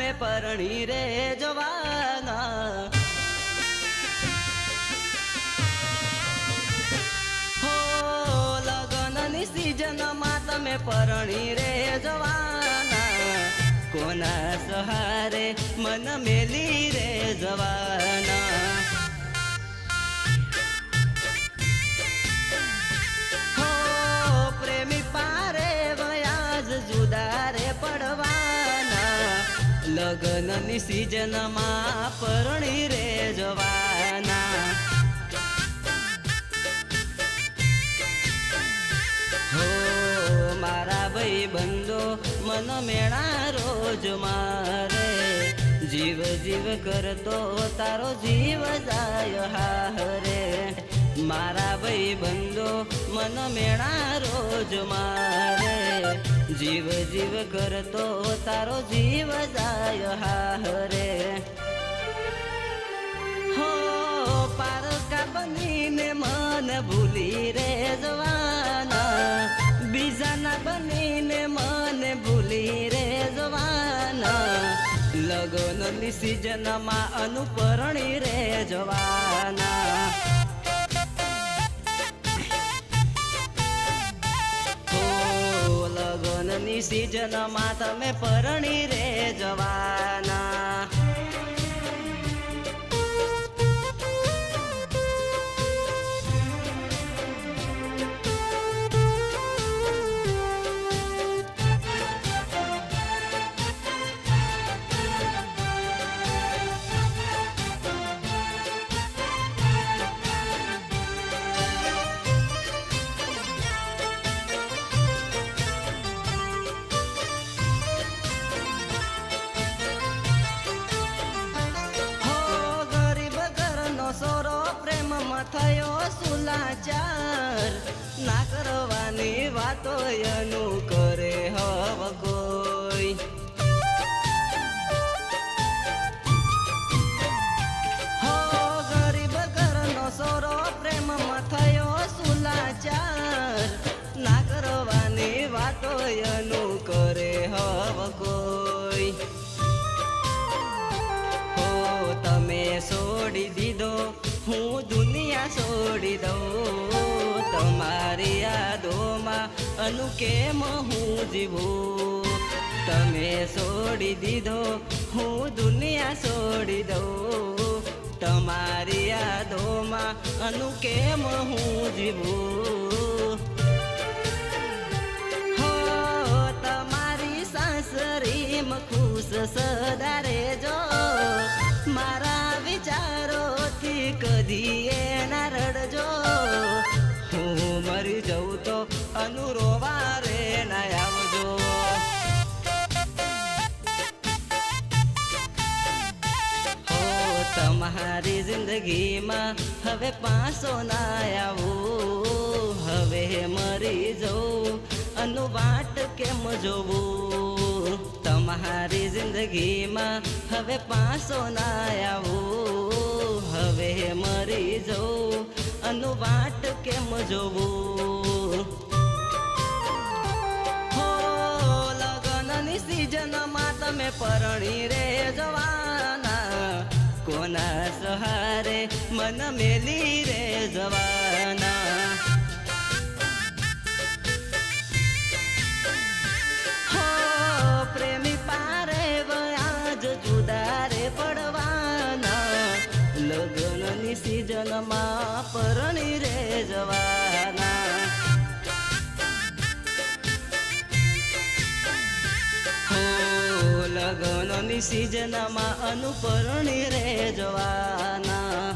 તમે પરણી રે જવાના હો લગનની સીઝનમાં તમે પરણી રે જવાના કોના સહારે મન મેલી રે જવાના હો પ્રેમી પારે વયાજ જુદા રે પડવાના લગનની સીઝનમાં પરણી રે જવાના હો મારા ભાઈ બંધો મન મેળા રોજ મારે જીવ જીવ કરતો તારો જીવ જાય હારે મારા ભાઈ બંધો મન મેળા રોજ મારે જીવ જીવ કરતો તારો જીવ જાય હારે હો પારકા બનીને મન ભૂલી રે જવાના બીજાના બનીને મને ભૂલી રે જવાના લગનની સીઝનમાં અનુપરણી રે જવાના લગનની સીઝનમાં તમે પરણી રે જવાના થયો સુલાચાર ના કરવાની વાતો એનું કરે હવ કોઈ હો ગરીબ ઘરનો સોરો પ્રેમમાં થયો સુલાચાર ના કરવાની વાતો એનું કરે હવ કોઈ હો તમે છોડી દીધો હું દુનિયા છોડી દઉં તમારી યાદોમાં અનુ કેમ હું જીવું તમે છોડી દીધો હું દુનિયા છોડી દઉં તમારી યાદોમાં અનુ કેમ હું જીવું હો તમારી સાસરીમાં ખુશ સદા રહેજો મારા વિચારોથી કદી એના રડજો હું મરી જઉં તો અનુરોવા રે ના આવજો હો તમારી જિંદગીમાં હવે પાછો ના આવું હવે મરી જઉં અનુ વાટ કેમ જોવું તમારી જિંદગીમાં હવે પાછો ના આવું હવે મરી જઉં અનુ વાટ કેમ જોવું હો લગનની સીઝનમાં તમે પરણી રે જવાના કોના સહારે મન મેલી રે જવાના પ્રેમી પારે વયાજ જુદા રે પડવાના લગનની સીઝનમાં પરણી રે જવાના હો લગનની સીઝનમાં અનુપરણી રે જવાના